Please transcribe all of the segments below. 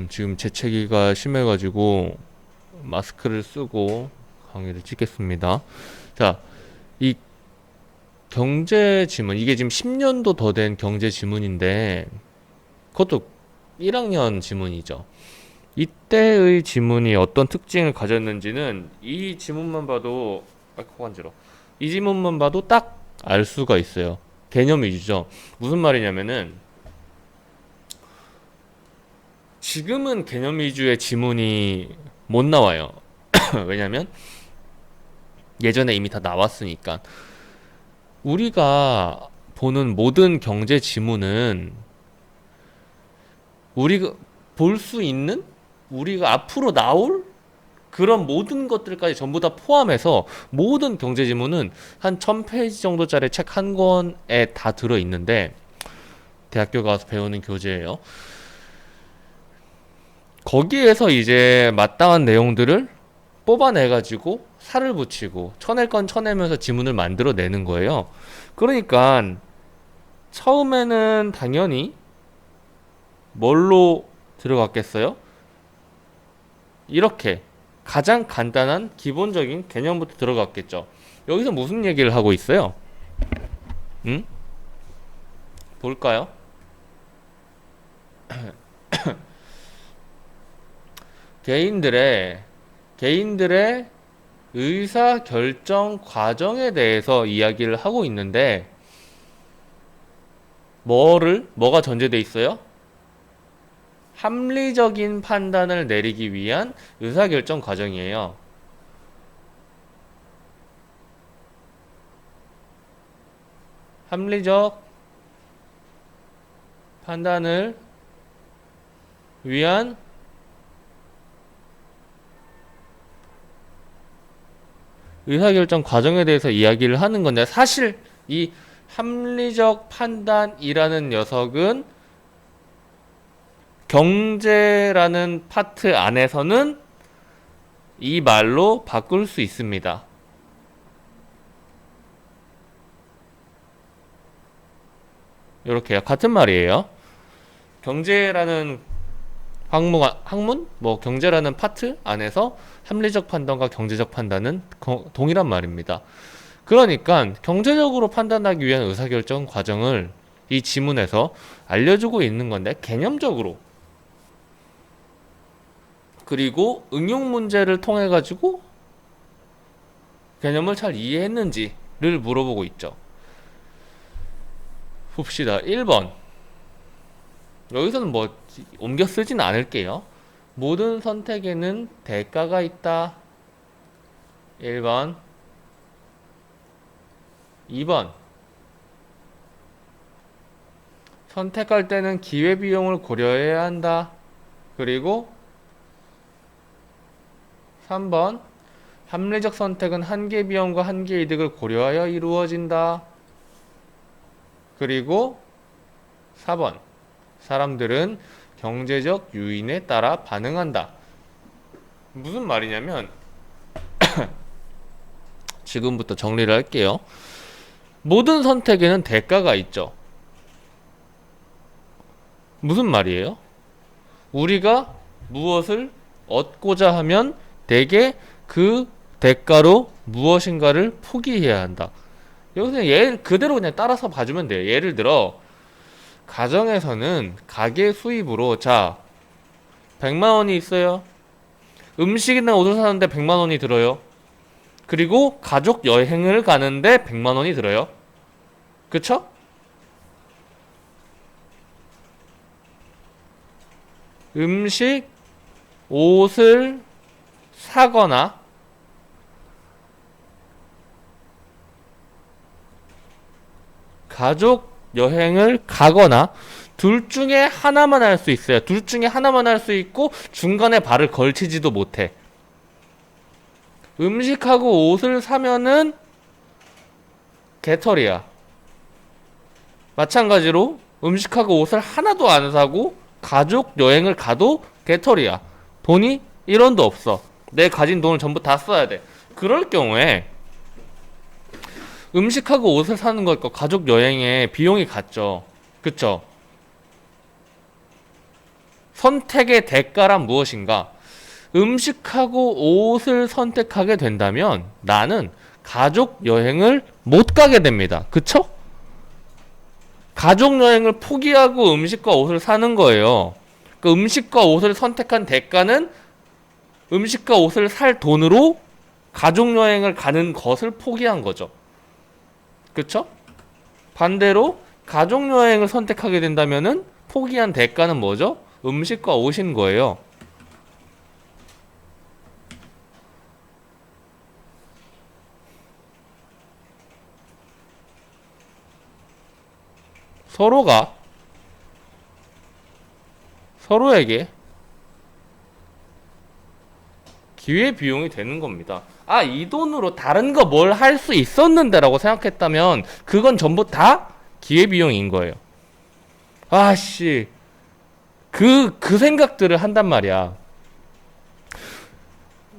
지금 재채기가 심해가지고 마스크를 쓰고 강의를 찍겠습니다. 자, 이 경제 지문, 이게 지금 10년도 더 된 경제 지문인데, 그것도 1학년 지문이죠. 이때의 지문이 어떤 특징을 가졌는지는 이 지문만 봐도, 코 간지러. 이 지문만 봐도 딱 알 수가 있어요. 개념 위주죠. 무슨 말이냐면은, 지금은 개념 위주의 지문이 못 나와요. 왜냐면 예전에 이미 다 나왔으니까. 우리가 보는 모든 경제 지문은 우리가 볼 수 있는, 우리가 앞으로 나올 그런 모든 것들까지 전부 다 포함해서 모든 경제 지문은 한 1000페이지 정도짜리 책 한 권에 다 들어있는데, 대학교 가서 배우는 교재예요. 거기에서 이제 마땅한 내용들을 뽑아내가지고 살을 붙이고 쳐낼 건 쳐내면서 지문을 만들어내는 거예요. 그러니까 처음에는 당연히 뭘로 들어갔겠어요? 이렇게 가장 간단한 기본적인 개념부터 들어갔겠죠. 여기서 무슨 얘기를 하고 있어요? 응? 볼까요? 개인들의 의사 결정 과정에 대해서 이야기를 하고 있는데, 뭐가 전제돼 있어요? 합리적인 판단을 내리기 위한 의사결정 과정이에요. 합리적 판단을 위한 의사결정 과정에 대해서 이야기를 하는 건데, 사실 이 합리적 판단이라는 녀석은 경제라는 파트 안에서는 이 말로 바꿀 수 있습니다. 이렇게요. 같은 말이에요. 경제라는 학문? 경제라는 파트 안에서 합리적 판단과 경제적 판단은 동일한 말입니다. 그러니까 경제적으로 판단하기 위한 의사결정 과정을 이 지문에서 알려주고 있는 건데, 개념적으로, 그리고 응용 문제를 통해 가지고 개념을 잘 이해했는지를 물어보고 있죠. 봅시다. 1번. 여기서는 옮겨 쓰진 않을게요. 모든 선택에는 대가가 있다. 1번. 2번. 선택할 때는 기회비용을 고려해야 한다. 그리고 3번. 합리적 선택은 한계 비용과 한계 이득을 고려하여 이루어진다. 그리고 4번. 사람들은 경제적 요인에 따라 반응한다. 무슨 말이냐면, 지금부터 정리를 할게요. 모든 선택에는 대가가 있죠. 무슨 말이에요? 우리가 무엇을 얻고자 하면 대개 그 대가로 무엇인가를 포기해야 한다. 여기서 얘 그대로 그냥 따라서 봐주면 돼요. 예를 들어, 가정에서는 가계 수입으로, 100만 원이 있어요. 음식이나 옷을 사는데 100만 원이 들어요. 그리고 가족 여행을 가는데 100만 원이 들어요. 그쵸? 음식, 옷을 사거나 가족 여행을 가거나, 둘 중에 하나만 할 수 있어요. 둘 중에 하나만 할 수 있고 중간에 발을 걸치지도 못해. 음식하고 옷을 사면은 개털이야. 마찬가지로 음식하고 옷을 하나도 안 사고 가족 여행을 가도 개털이야. 돈이 1원도 없어. 내 가진 돈을 전부 다 써야 돼. 그럴 경우에 음식하고 옷을 사는 것과 가족 여행에 비용이 같죠. 그쵸? 선택의 대가란 무엇인가? 음식하고 옷을 선택하게 된다면 나는 가족 여행을 못 가게 됩니다. 그쵸? 가족 여행을 포기하고 음식과 옷을 사는 거예요. 그 음식과 옷을 선택한 대가는 음식과 옷을 살 돈으로 가족 여행을 가는 것을 포기한 거죠. 그쵸? 반대로 가족 여행을 선택하게 된다면은 포기한 대가는 뭐죠? 음식과 옷인 거예요. 서로가 서로에게 기회비용이 되는 겁니다. 아, 이 돈으로 다른 거 뭘 할 수 있었는데 라고 생각했다면 그건 전부 다 기회비용인 거예요. 아씨, 그 생각들을 한단 말이야.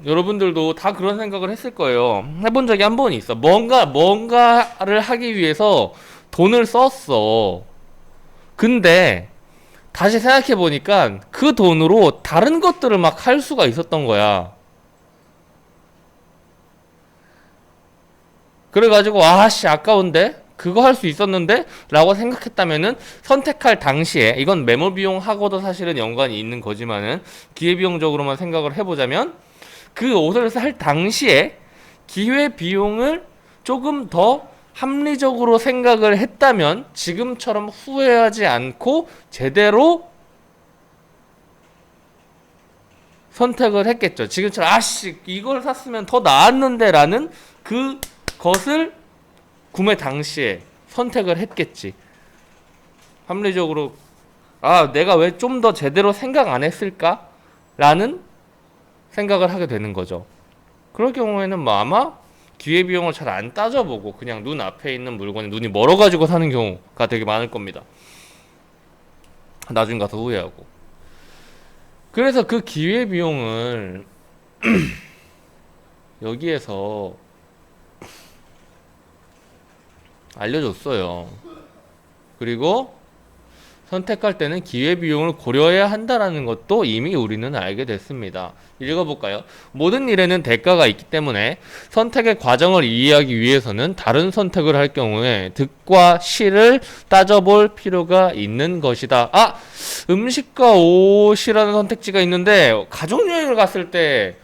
여러분들도 다 그런 생각을 했을 거예요. 해본 적이 한 번 있어. 뭔가를 하기 위해서 돈을 썼어. 근데 다시 생각해 보니까 그 돈으로 다른 것들을 막 할 수가 있었던 거야. 그래가지고 아씨 아까운데 그거 할 수 있었는데 라고 생각했다면은 선택할 당시에 이건 매몰 비용하고도 사실은 연관이 있는 거지만은 기회비용적으로만 생각을 해보자면 그 옷을 살 당시에 기회비용을 조금 더 합리적으로 생각을 했다면 지금처럼 후회하지 않고 제대로 선택을 했겠죠. 지금처럼 아씨 이걸 샀으면 더 나았는데 라는 그것을 구매 당시에 선택을 했겠지. 합리적으로 아 내가 왜 좀 더 제대로 생각 안 했을까? 라는 생각을 하게 되는 거죠. 그럴 경우에는 뭐 아마 기회비용을 잘 안 따져보고 그냥 눈 앞에 있는 물건에 눈이 멀어가지고 사는 경우가 되게 많을 겁니다. 나중 가서 후회하고. 그래서 그 기회비용을 여기에서 알려줬어요. 그리고 선택할 때는 기회비용을 고려해야 한다는 것도 이미 우리는 알게 됐습니다. 읽어볼까요? 모든 일에는 대가가 있기 때문에 선택의 과정을 이해하기 위해서는 다른 선택을 할 경우에 득과 실을 따져볼 필요가 있는 것이다. 아! 음식과 옷이라는 선택지가 있는데 가족여행을 갔을 때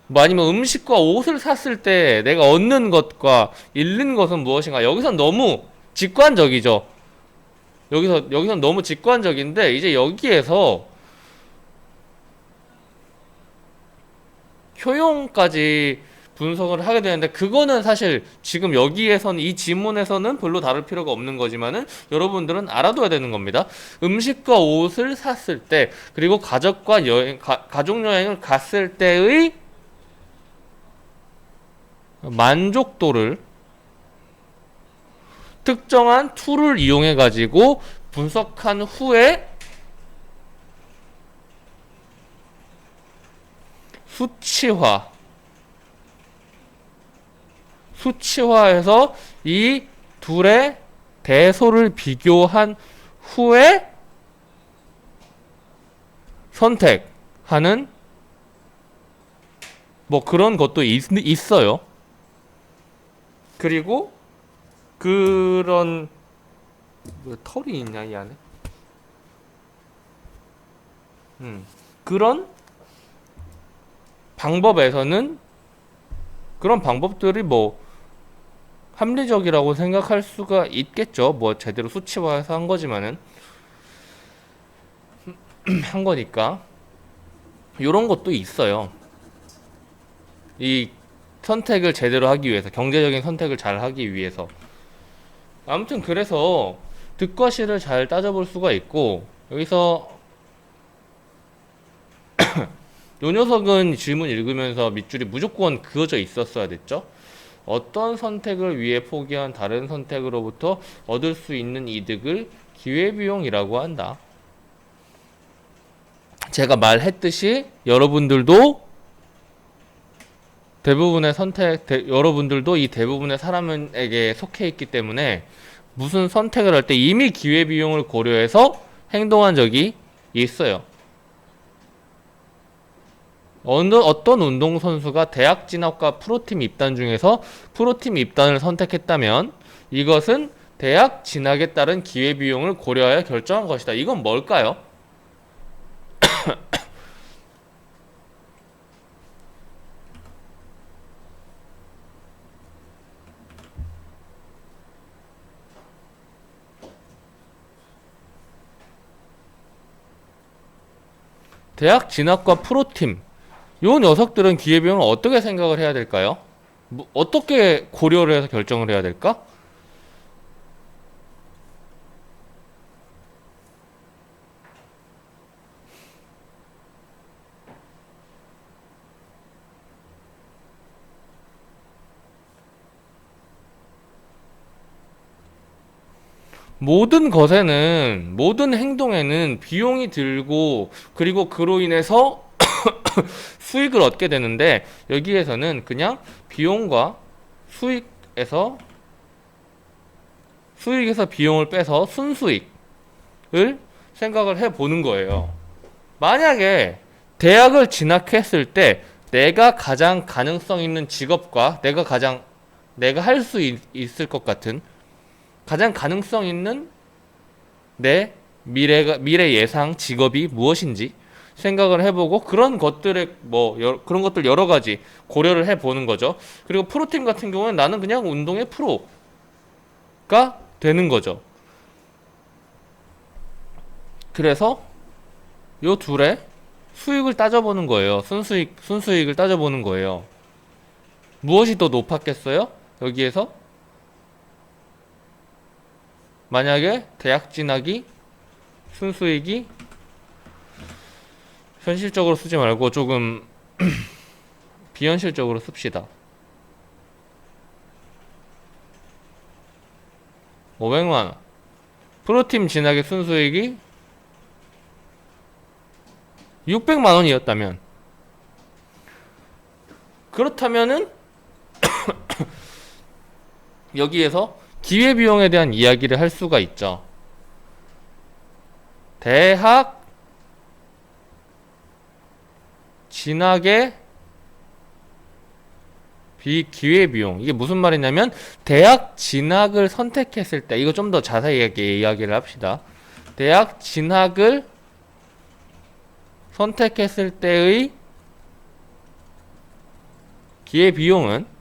뭐 아니면 음식과 옷을 샀을 때 내가 얻는 것과 잃는 것은 무엇인가? 여기선 너무 직관적이죠. 여기선 너무 직관적인데 이제 여기에서 효용까지 분석을 하게 되는데 그거는 사실 지금 여기에서는 이 지문에서는 별로 다룰 필요가 없는 거지만은 여러분들은 알아둬야 되는 겁니다. 음식과 옷을 샀을 때 그리고 가족과 가족 여행을 갔을 때의 만족도를 특정한 툴을 이용해 가지고 분석한 후에 수치화해서 이 둘의 대소를 비교한 후에 선택하는 뭐 그런 것도 있어요. 그리고 그런 뭐 털이 있냐 이 안에? 그런 방법에서는 그런 방법들이 뭐 합리적이라고 생각할 수가 있겠죠. 뭐 제대로 수치화해서 한 거지만은 한 거니까 이런 것도 있어요. 이 선택을 제대로 하기 위해서 경제적인 선택을 잘 하기 위해서 아무튼 그래서 득과 실을 잘 따져볼 수가 있고 여기서 요 녀석은 질문 읽으면서 밑줄이 무조건 그어져 있었어야 됐죠. 어떤 선택을 위해 포기한 다른 선택으로부터 얻을 수 있는 이득을 기회비용이라고 한다. 제가 말했듯이 여러분들도 여러분들도 이 대부분의 사람에게 속해 있기 때문에 무슨 선택을 할 때 이미 기회비용을 고려해서 행동한 적이 있어요. 어떤 운동선수가 대학 진학과 프로팀 입단 중에서 프로팀 입단을 선택했다면 이것은 대학 진학에 따른 기회비용을 고려하여 결정한 것이다. 이건 뭘까요? 대학 진학과 프로팀. 요 녀석들은 기회비용을 어떻게 생각을 해야 될까요? 어떻게 고려를 해서 결정을 해야 될까? 모든 것에는, 모든 행동에는 비용이 들고, 그리고 그로 인해서 수익을 얻게 되는데, 여기에서는 그냥 비용과 수익에서, 수익에서 비용을 빼서 순수익을 생각을 해 보는 거예요. 만약에 대학을 진학했을 때 내가 가장 가능성 있는 직업과 내가 할 수 있을 것 같은 가장 가능성 있는 내 미래 예상 직업이 무엇인지 생각을 해보고 그런 것들의 그런 것들 여러 가지 고려를 해보는 거죠. 그리고 프로팀 같은 경우는 나는 그냥 운동의 프로가 되는 거죠. 그래서 요 둘의 수익을 따져보는 거예요. 순수익을 따져보는 거예요. 무엇이 더 높았겠어요? 여기에서 만약에 대학 진학이 순수익이 현실적으로 쓰지 말고 조금 비현실적으로 씁시다. 500만원. 프로팀 진학의 순수익이 600만원이었다면 그렇다면은 여기에서 기회비용에 대한 이야기를 할 수가 있죠. 대학 진학의 기회비용. 이게 무슨 말이냐면 대학 진학을 선택했을 때 이거 좀 더 자세하게 이야기를 합시다. 대학 진학을 선택했을 때의 기회비용은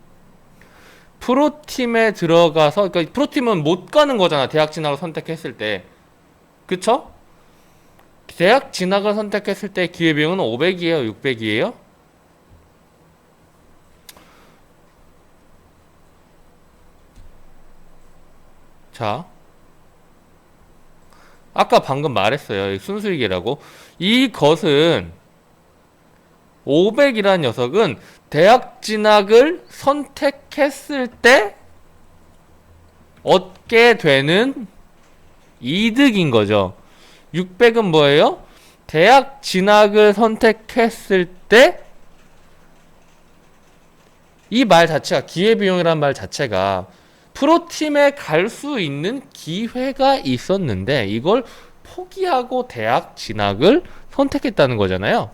프로팀에 들어가서, 그러니까 프로팀은 못 가는 거잖아. 대학 진학을 선택했을 때. 그쵸? 대학 진학을 선택했을 때 기회비용은 500이에요? 600이에요? 자. 아까 방금 말했어요. 순수익이라고. 이것은 500이라는 녀석은 대학 진학을 선택했을 때 얻게 되는 이득인 거죠. 600은 뭐예요? 대학 진학을 선택했을 때 이 말 자체가, 기회비용이라는 말 자체가 프로팀에 갈 수 있는 기회가 있었는데 이걸 포기하고 대학 진학을 선택했다는 거잖아요.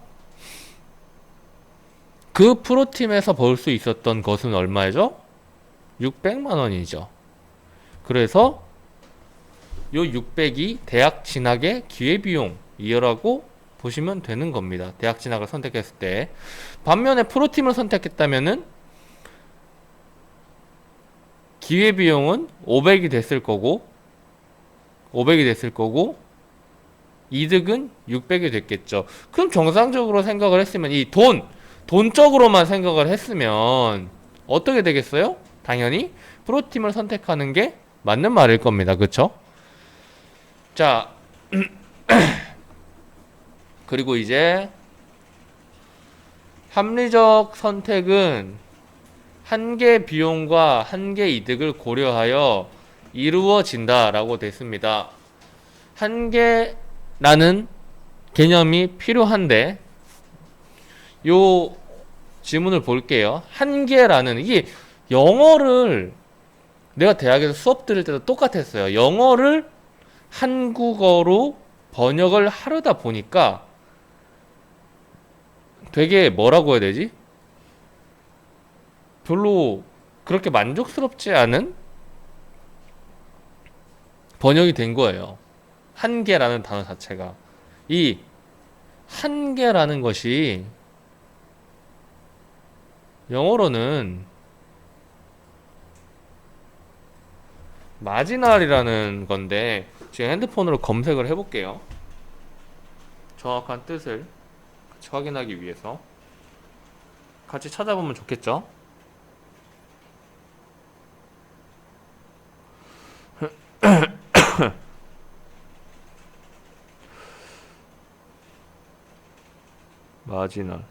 그 프로팀에서 벌 수 있었던 것은 얼마죠? 600만 원이죠. 그래서 요 600이 대학 진학의 기회비용이라고 보시면 되는 겁니다. 대학 진학을 선택했을 때. 반면에 프로팀을 선택했다면은 기회비용은 500이 됐을 거고 이득은 600이 됐겠죠. 그럼 정상적으로 생각을 했으면 이 돈적으로만 생각을 했으면 어떻게 되겠어요? 당연히 프로팀을 선택하는 게 맞는 말일 겁니다. 그쵸? 자, 그리고 이제 합리적 선택은 한계 비용과 한계 이득을 고려하여 이루어진다라고 됐습니다. 한계라는 개념이 필요한데 요 지문을 볼게요. 한계라는, 이게 영어를 내가 대학에서 수업 들을 때도 똑같았어요. 영어를 한국어로 번역을 하려다 보니까 되게 뭐라고 해야 되지? 별로 그렇게 만족스럽지 않은 번역이 된 거예요. 한계라는 단어 자체가. 이 한계라는 것이 영어로는 마지날이라는 건데 지금 핸드폰으로 검색을 해볼게요. 정확한 뜻을 같이 확인하기 위해서 같이 찾아보면 좋겠죠? 마지날.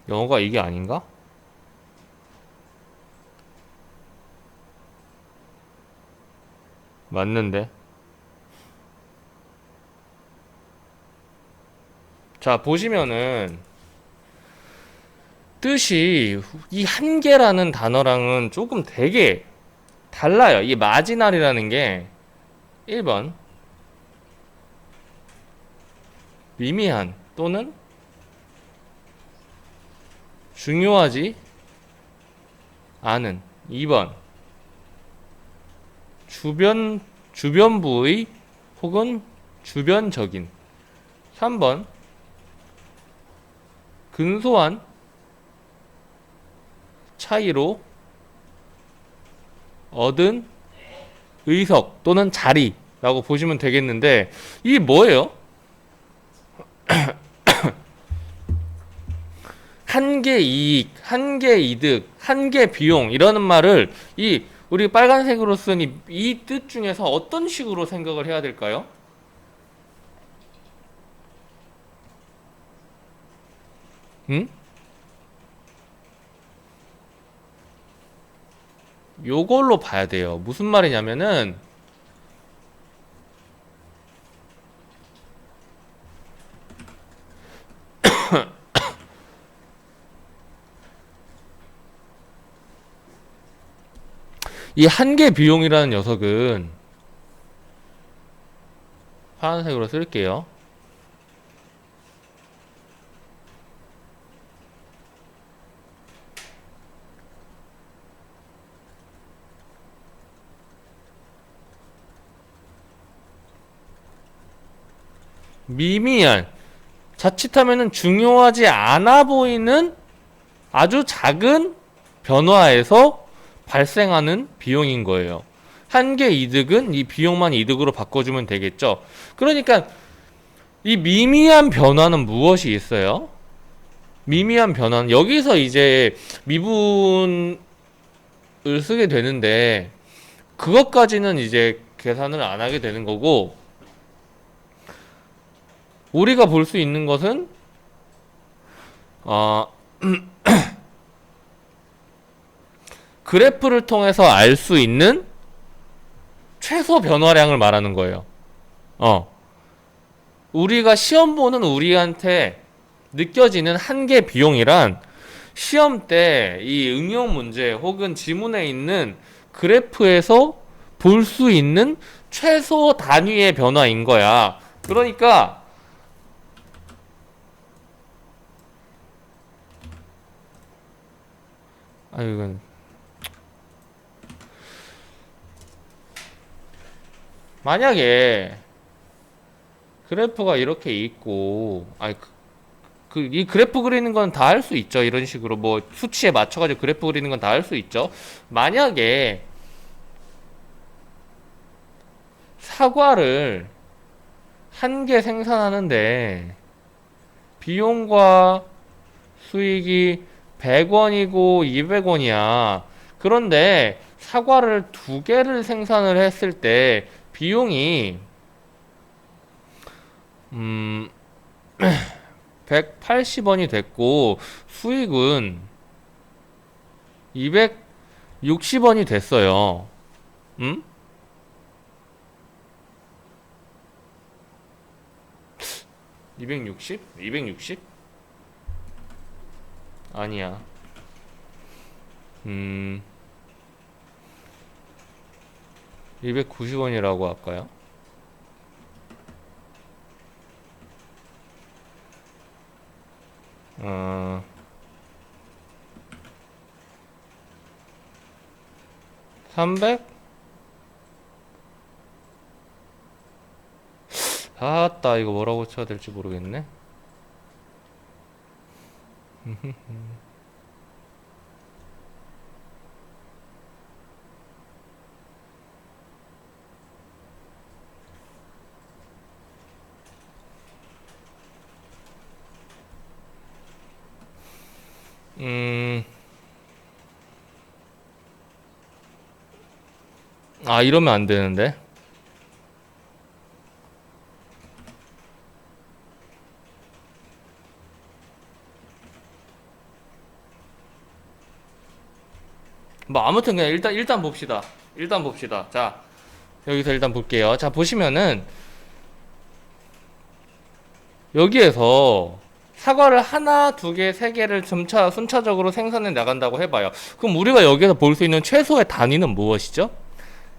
영어가 이게 아닌가? 맞는데. 자, 보시면은 뜻이 이 한계라는 단어랑은 조금 되게 달라요. 이 마지날이라는 게 1번 미미한 또는 중요하지 않은. 2번 주변부의 혹은 주변적인. 3번 근소한 차이로 얻은 의석 또는 자리라고 보시면 되겠는데 이게 뭐예요? 한계 이익, 한계 이득, 한계 비용 이러는 말을 이 우리 빨간색으로 쓴 이 뜻 중에서 어떤 식으로 생각을 해야 될까요? 응? 요걸로 봐야 돼요. 무슨 말이냐면은 이 한계 비용이라는 녀석은 파란색으로 쓸게요. 미미한 자칫하면은 중요하지 않아 보이는 아주 작은 변화에서 발생하는 비용인 거예요. 한계 이득은 이 비용만 이득으로 바꿔주면 되겠죠. 그러니까 이 미미한 변화는 무엇이 있어요? 미미한 변화는 여기서 이제 미분을 쓰게 되는데 그것까지는 이제 계산을 안 하게 되는 거고 우리가 볼 수 있는 것은 그래프를 통해서 알 수 있는 최소 변화량을 말하는 거예요. 우리가 시험 보는 우리한테 느껴지는 한계 비용이란 시험 때 이 응용 문제 혹은 지문에 있는 그래프에서 볼 수 있는 최소 단위의 변화인 거야. 그러니까 이건 만약에 그래프가 이렇게 있고 이 그래프 그리는 건 다 할 수 있죠. 이런 식으로 뭐 수치에 맞춰가지고 그래프 그리는 건 다 할 수 있죠. 만약에 사과를 한 개 생산하는데 비용과 수익이 100원이고 200원이야. 그런데 사과를 두 개를 생산을 했을 때 비용이 180원이 됐고 수익은 260원이 됐어요. 음? 260? 260? 아니야. 290원이라고 할까요? 어, 300? 아따, 이거 뭐라고 쳐야 될지 모르겠네. 음, 아, 이러면 안 되는데. 뭐, 아무튼 그냥 일단 봅시다. 일단 봅시다. 자, 여기서 일단 볼게요. 자, 보시면은, 여기에서 사과를 하나, 두 개, 세 개를 점차 순차적으로 생산해 나간다고 해봐요. 그럼 우리가 여기서 볼 수 있는 최소의 단위는 무엇이죠?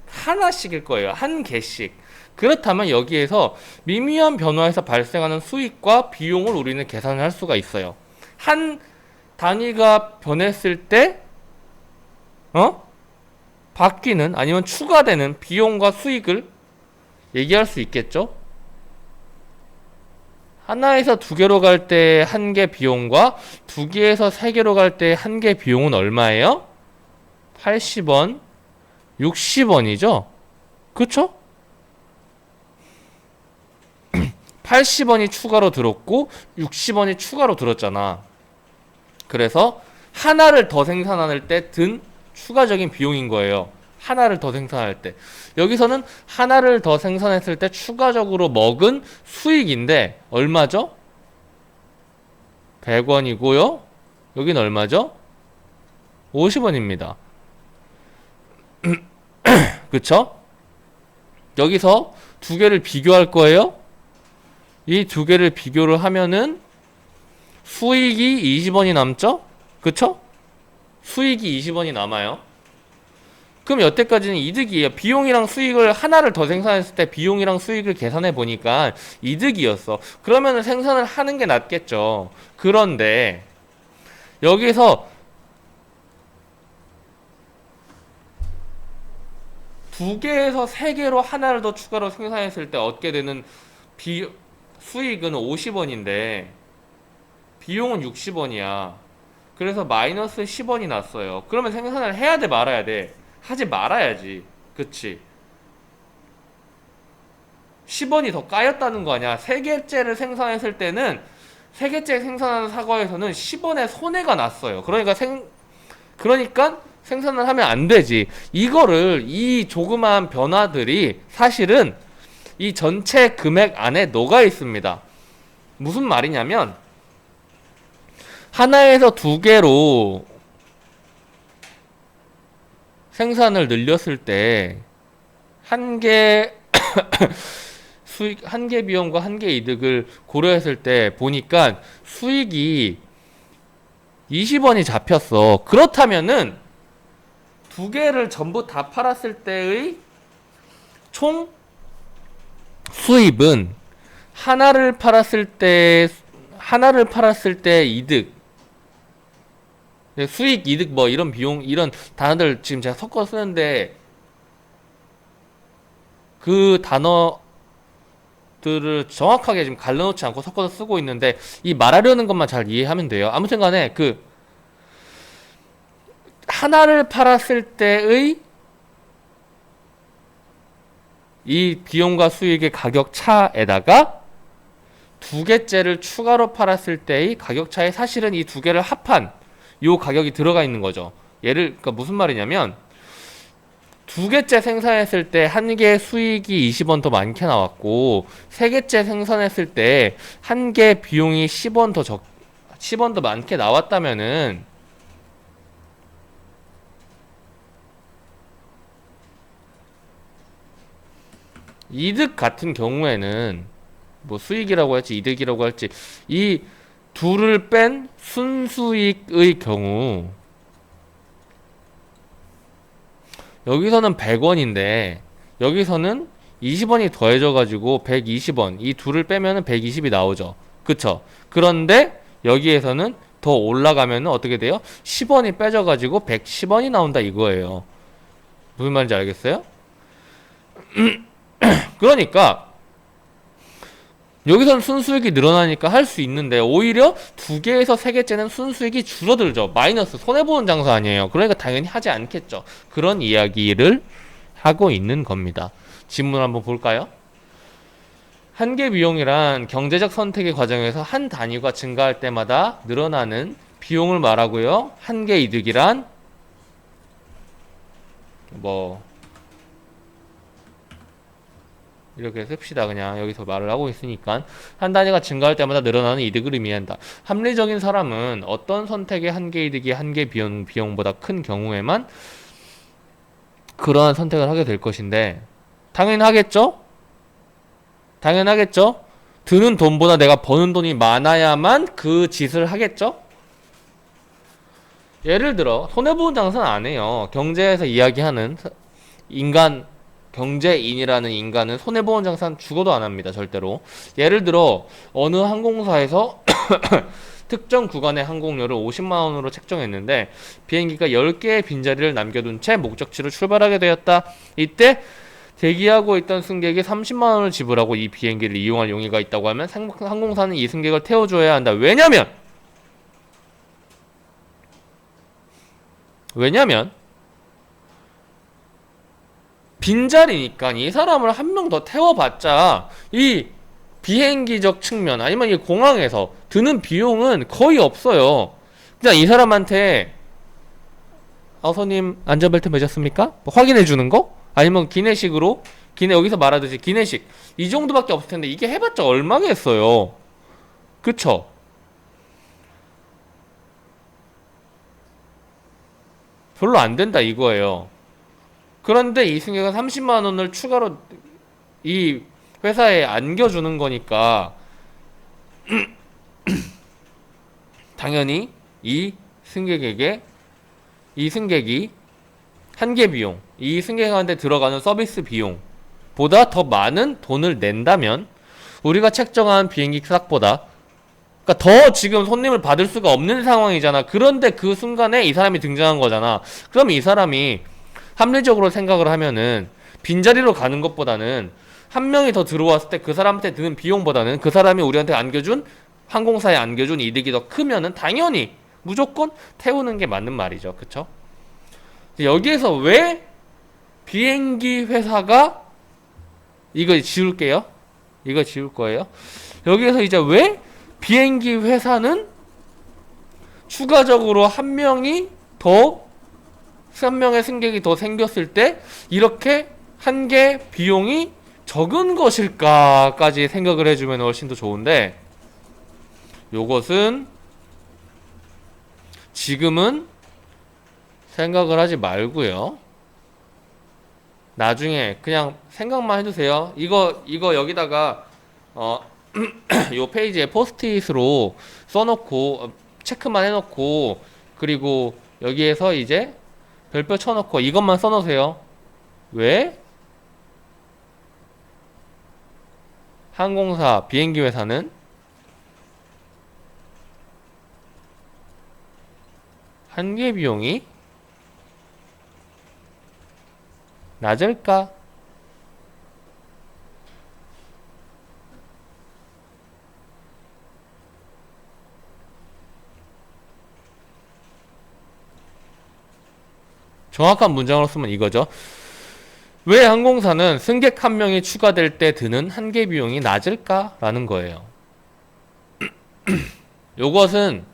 하나씩일 거예요. 한 개씩. 그렇다면 여기에서 미미한 변화에서 발생하는 수익과 비용을 우리는 계산을 할 수가 있어요. 한 단위가 변했을 때, 바뀌는 아니면 추가되는 비용과 수익을 얘기할 수 있겠죠? 하나에서 두 개로 갈 때 한 개 비용과 두 개에서 세 개로 갈 때 한 개 비용은 얼마예요? 80원, 60원이죠? 그쵸? 80원이 추가로 들었고 60원이 추가로 들었잖아. 그래서 하나를 더 생산할 때 든 추가적인 비용인 거예요. 하나를 더 생산할 때. 여기서는 하나를 더 생산했을 때 추가적으로 먹은 수익인데 얼마죠? 100원이고요. 여긴 얼마죠? 50원입니다. 그쵸? 여기서 두 개를 비교할 거예요. 이 두 개를 비교를 하면은 수익이 20원이 남죠? 그쵸? 수익이 20원이 남아요. 그럼 여태까지는 이득이에요. 비용이랑 수익을 하나를 더 생산했을 때 비용이랑 수익을 계산해 보니까 이득이었어. 그러면은 생산을 하는 게 낫겠죠. 그런데 여기서 두 개에서 세 개로 하나를 더 추가로 생산했을 때 얻게 되는 수익은 50원인데 비용은 60원이야. 그래서 마이너스 10원이 났어요. 그러면 생산을 해야 돼, 말아야 돼? 하지 말아야지. 그치? 10원이 더 까였다는 거 아니야. 세 개째를 생산했을 때는 세 개째 생산하는 사과에서는 10원의 손해가 났어요. 그러니까 생산을 하면 안 되지. 이거를 이 조그마한 변화들이 사실은 이 전체 금액 안에 녹아 있습니다. 무슨 말이냐면 하나에서 두 개로 생산을 늘렸을 때 한 개 수익, 한 개 비용과 한 개 이득을 고려했을 때 보니까 수익이 20원이 잡혔어. 그렇다면은 두 개를 전부 다 팔았을 때의 총 수입은 하나를 팔았을 때 이득, 수익, 이득 뭐 이런 비용 이런 단어들 지금 제가 섞어 쓰는데 그 단어들을 정확하게 지금 갈라놓지 않고 섞어서 쓰고 있는데 이 말하려는 것만 잘 이해하면 돼요. 아무튼 간에 그 하나를 팔았을 때의 이 비용과 수익의 가격 차에다가 두 개째를 추가로 팔았을 때의 가격 차에 사실은 이 두 개를 합한 요 가격이 들어가 있는 거죠. 그러니까 무슨 말이냐면 두 개째 생산했을 때 한 개 수익이 20원 더 많게 나왔고 세 개째 생산했을 때 한 개 비용이 10원 더 많게 나왔다면은 이득 같은 경우에는 뭐 수익이라고 할지 이득이라고 할지 이 둘을 뺀 순수익의 경우 여기서는 100원인데 여기서는 20원이 더해져 가지고 120원 이 둘을 빼면은 120이 나오죠. 그쵸? 그런데 여기에서는 더 올라가면은 어떻게 돼요? 10원이 빼져 가지고 110원이 나온다 이거예요. 무슨 말인지 알겠어요? 그러니까 여기서는 순수익이 늘어나니까 할 수 있는데 오히려 두 개에서 세 개째는 순수익이 줄어들죠. 마이너스 손해보는 장사 아니에요. 그러니까 당연히 하지 않겠죠. 그런 이야기를 하고 있는 겁니다. 지문 한번 볼까요? 한계 비용이란 경제적 선택의 과정에서 한 단위가 증가할 때마다 늘어나는 비용을 말하고요. 한계 이득이란 뭐 이렇게 씁시다. 그냥 여기서 말을 하고 있으니까 한 단위가 증가할 때마다 늘어나는 이득을 의미한다. 합리적인 사람은 어떤 선택의 한계 이득이 한계 비용보다 큰 경우에만 그러한 선택을 하게 될 것인데 당연하겠죠? 당연하겠죠? 드는 돈보다 내가 버는 돈이 많아야만 그 짓을 하겠죠? 예를 들어 손해보는 장사는 안 해요. 경제에서 이야기하는 인간 경제인이라는 인간은 손해보는 장사는 죽어도 안 합니다. 절대로. 예를 들어 어느 항공사에서 특정 구간의 항공료를 50만 원으로 책정했는데 비행기가 10개의 빈자리를 남겨둔 채 목적지로 출발하게 되었다. 이때 대기하고 있던 승객이 30만 원을 지불하고 이 비행기를 이용할 용의가 있다고 하면 항공사는 이 승객을 태워줘야 한다. 왜냐면 빈자리니까 이 사람을 한 명 더 태워봤자 이 비행기적 측면 아니면 이 공항에서 드는 비용은 거의 없어요. 그냥 이 사람한테 손님 안전벨트 매셨습니까? 뭐 확인해 주는 거? 아니면 기내식으로 기내 여기서 말하듯이 기내식 이 정도밖에 없을 텐데 이게 해봤자 얼마겠어요. 그쵸? 별로 안 된다 이거예요. 그런데 이 승객은 30만 원을 추가로 이 회사에 안겨주는 거니까 당연히 이 승객에게 이 승객이 한계 비용, 이 승객한테 들어가는 서비스 비용보다 더 많은 돈을 낸다면 우리가 책정한 비행기 값보다 그러니까 더 지금 손님을 받을 수가 없는 상황이잖아. 그런데 그 순간에 이 사람이 등장한 거잖아. 그럼 이 사람이 합리적으로 생각을 하면은 빈자리로 가는 것보다는 한 명이 더 들어왔을 때 그 사람한테 드는 비용보다는 그 사람이 우리한테 안겨준 항공사에 안겨준 이득이 더 크면은 당연히 무조건 태우는 게 맞는 말이죠. 그쵸? 여기에서 왜 비행기 회사가 이거 지울게요. 이거 지울 거예요. 여기에서 이제 왜 비행기 회사는 추가적으로 한 명의 승객이 더 생겼을 때 이렇게 한계 비용이 적은 것일까까지 생각을 해주면 훨씬 더 좋은데 요것은 지금은 생각을 하지 말고요. 나중에 그냥 생각만 해두세요. 이거 여기다가 요 페이지에 포스트잇으로 써놓고 체크만 해놓고 그리고 여기에서 이제 별표 쳐놓고 이것만 써놓으세요. 왜? 항공사 비행기 회사는 한계 비용이 낮을까? 정확한 문장으로 쓰면 이거죠. 왜 항공사는 승객 한 명이 추가될 때 드는 한계 비용이 낮을까? 라는 거예요. 요것은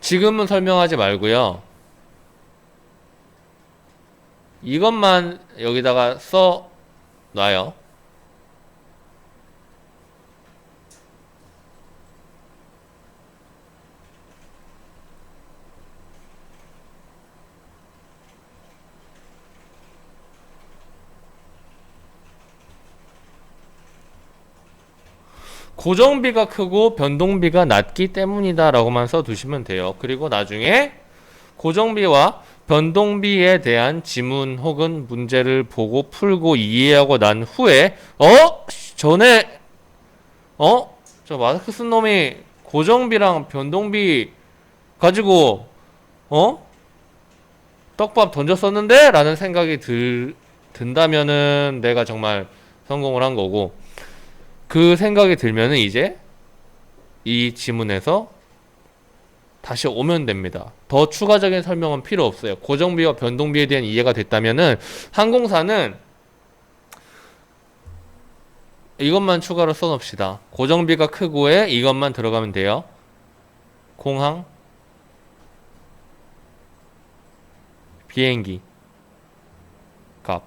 지금은 설명하지 말고요. 이것만 여기다가 써 놔요. 고정비가 크고 변동비가 낮기 때문이다 라고만 써두시면 돼요. 그리고 나중에 고정비와 변동비에 대한 지문 혹은 문제를 보고 풀고 이해하고 난 후에 전에 저 마스크 쓴 놈이 고정비랑 변동비 가지고 떡밥 던졌었는데? 라는 생각이 든다면은 내가 정말 성공을 한 거고, 그 생각이 들면은 이제 이 지문에서 다시 오면 됩니다. 더 추가적인 설명은 필요 없어요. 고정비와 변동비에 대한 이해가 됐다면은 항공사는 이것만 추가로 써놓읍시다. 고정비가 크고에 이것만 들어가면 돼요. 공항, 비행기 값.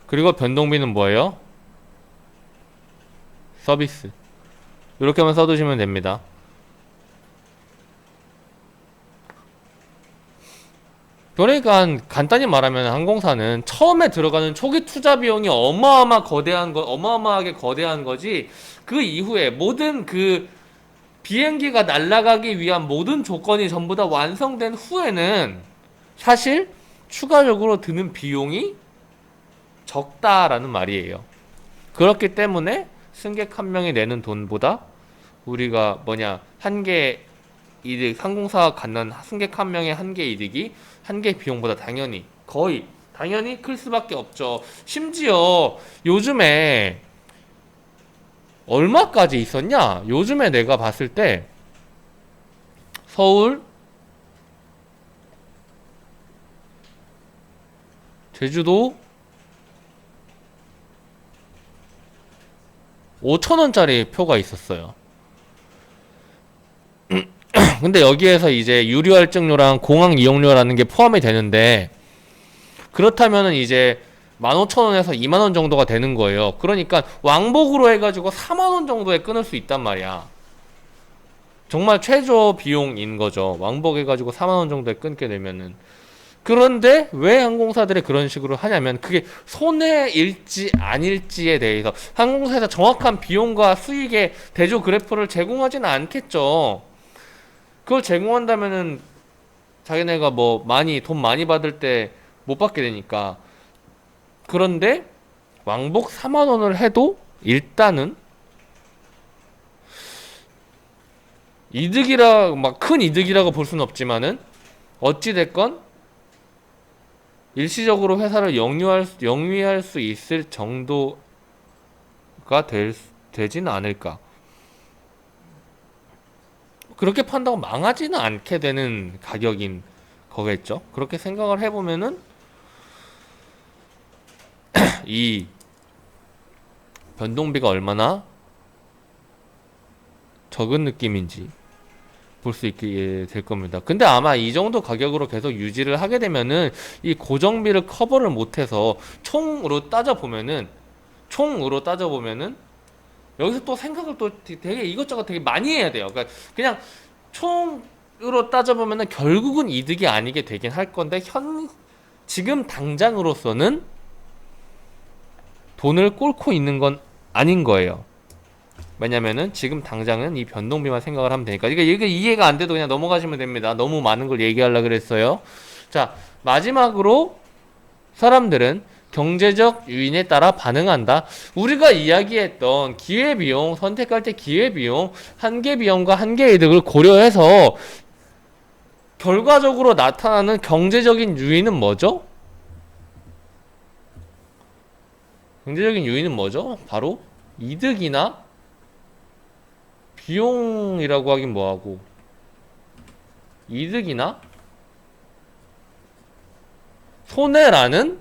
그리고 변동비는 뭐예요? 서비스. 이렇게만 써두시면 됩니다. 그러니까 간단히 말하면 항공사는 처음에 들어가는 초기 투자 비용이 어마어마하게 거대한 거지, 그 이후에 모든 그 비행기가 날아가기 위한 모든 조건이 전부 다 완성된 후에는 사실 추가적으로 드는 비용이 적다라는 말이에요. 그렇기 때문에 승객 한 명이 내는 돈보다 우리가 한 개 이득, 항공사가 갖는 승객 한 명의 한 개 이득이 한 개 비용보다 당연히 클 수밖에 없죠. 심지어 요즘에 얼마까지 있었냐? 요즘에 내가 봤을 때 서울, 제주도 5,000원짜리 표가 있었어요. 근데 여기에서 이제 유료 할증료랑 공항 이용료라는 게 포함이 되는데, 그렇다면은 이제 15,000원에서 20,000원 정도가 되는 거예요. 그러니까 왕복으로 해가지고 40,000원 정도에 끊을 수 있단 말이야. 정말 최저 비용인 거죠. 왕복 해가지고 40,000원 정도에 끊게 되면은. 그런데 왜 항공사들이 그런 식으로 하냐면, 그게 손해일지 아닐지에 대해서 항공사에서 정확한 비용과 수익의 대조 그래프를 제공하지는 않겠죠. 그걸 제공한다면은 자기네가 돈 많이 받을 때 못 받게 되니까. 그런데 왕복 40,000원을 해도 일단은 큰 이득이라고 볼 수는 없지만은 어찌됐건 일시적으로 회사를 영위할 수 있을 정도가 되지는 않을까. 그렇게 판다고 망하지는 않게 되는 가격인 거겠죠. 그렇게 생각을 해보면은 이 변동비가 얼마나 적은 느낌인지 볼 수 있게 될 겁니다. 근데 아마 이 정도 가격으로 계속 유지를 하게 되면은 이 고정비를 커버를 못해서 총으로 따져보면은 여기서 또 생각을 또 되게 이것저것 되게 많이 해야 돼요. 그러니까 그냥 총으로 따져보면은 결국은 이득이 아니게 되긴 할 건데, 지금 당장으로서는 돈을 꿇고 있는 건 아닌 거예요. 왜냐면은 지금 당장은 이 변동비만 생각을 하면 되니까. 이게 이해가 안 돼도 그냥 넘어가시면 됩니다. 너무 많은 걸 얘기하려고 그랬어요. 자, 마지막으로 사람들은 경제적 요인에 따라 반응한다. 우리가 이야기했던 기회비용, 선택할 때 기회비용, 한계비용과 한계이득을 고려해서 결과적으로 나타나는 경제적인 요인은 뭐죠? 바로 이득이나 비용이라고 하긴 뭐하고, 이득이나 손해라는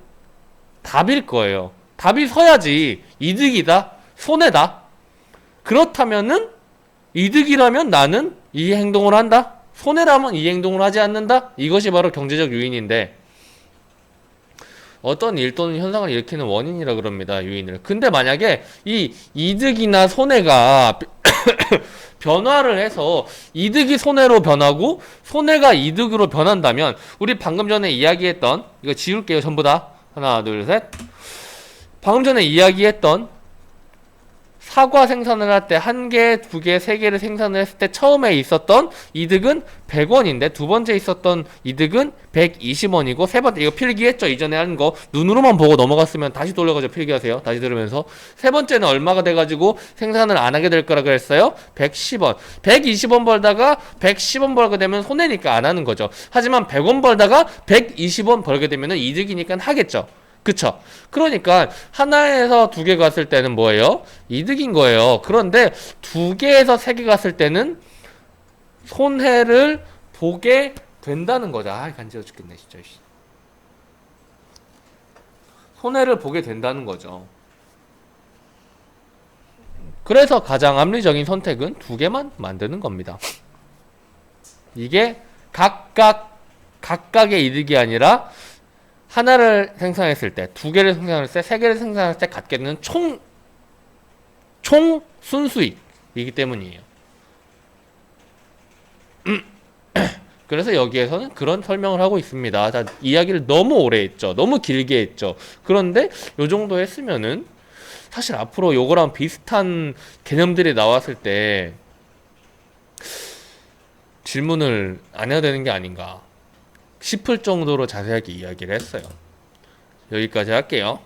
답일 거예요. 답이 서야지 이득이다, 손해다. 그렇다면은 이득이라면 나는 이 행동을 한다, 손해라면 이 행동을 하지 않는다. 이것이 바로 경제적 요인인데, 어떤 일 또는 현상을 일으키는 원인이라 그럽니다. 요인을. 근데 만약에 이 이득이나 손해가 변화를 해서 이득이 손해로 변하고 손해가 이득으로 변한다면, 우리 방금 전에 이야기했던, 이거 지울게요 전부 다. 하나 둘 셋. 방금 전에 이야기했던 사과 생산을 할 때 한 개, 두 개, 세 개를 생산을 했을 때 처음에 있었던 이득은 100원인데 두 번째 있었던 이득은 120원이고 세 번째 이거 필기했죠? 이전에 한 거 눈으로만 보고 넘어갔으면 다시 돌려가지고 필기하세요. 다시 들으면서 세 번째는 얼마가 돼가지고 생산을 안 하게 될 거라 그랬어요? 110원. 120원 벌다가 110원 벌게 되면 손해니까 안 하는 거죠. 하지만 100원 벌다가 120원 벌게 되면 이득이니까 하겠죠. 그쵸? 그러니까 하나에서 두 개 갔을 때는 뭐예요? 이득인 거예요. 그런데 두 개에서 세 개 갔을 때는 손해를 보게 된다는 거죠. 아, 간지러 죽겠네, 진짜. 손해를 보게 된다는 거죠. 그래서 가장 합리적인 선택은 두 개만 만드는 겁니다. 이게 각각의 이득이 아니라 하나를 생산했을 때, 두 개를 생산했을 때, 세 개를 생산했을 때 갖게 되는 총 순수익이기 때문이에요. 그래서 여기에서는 그런 설명을 하고 있습니다. 자, 이야기를 너무 오래 했죠. 너무 길게 했죠. 그런데 요 정도 했으면은 사실 앞으로 요거랑 비슷한 개념들이 나왔을 때 질문을 안 해야 되는 게 아닌가 싶을 정도로 자세하게 이야기를 했어요. 여기까지 할게요.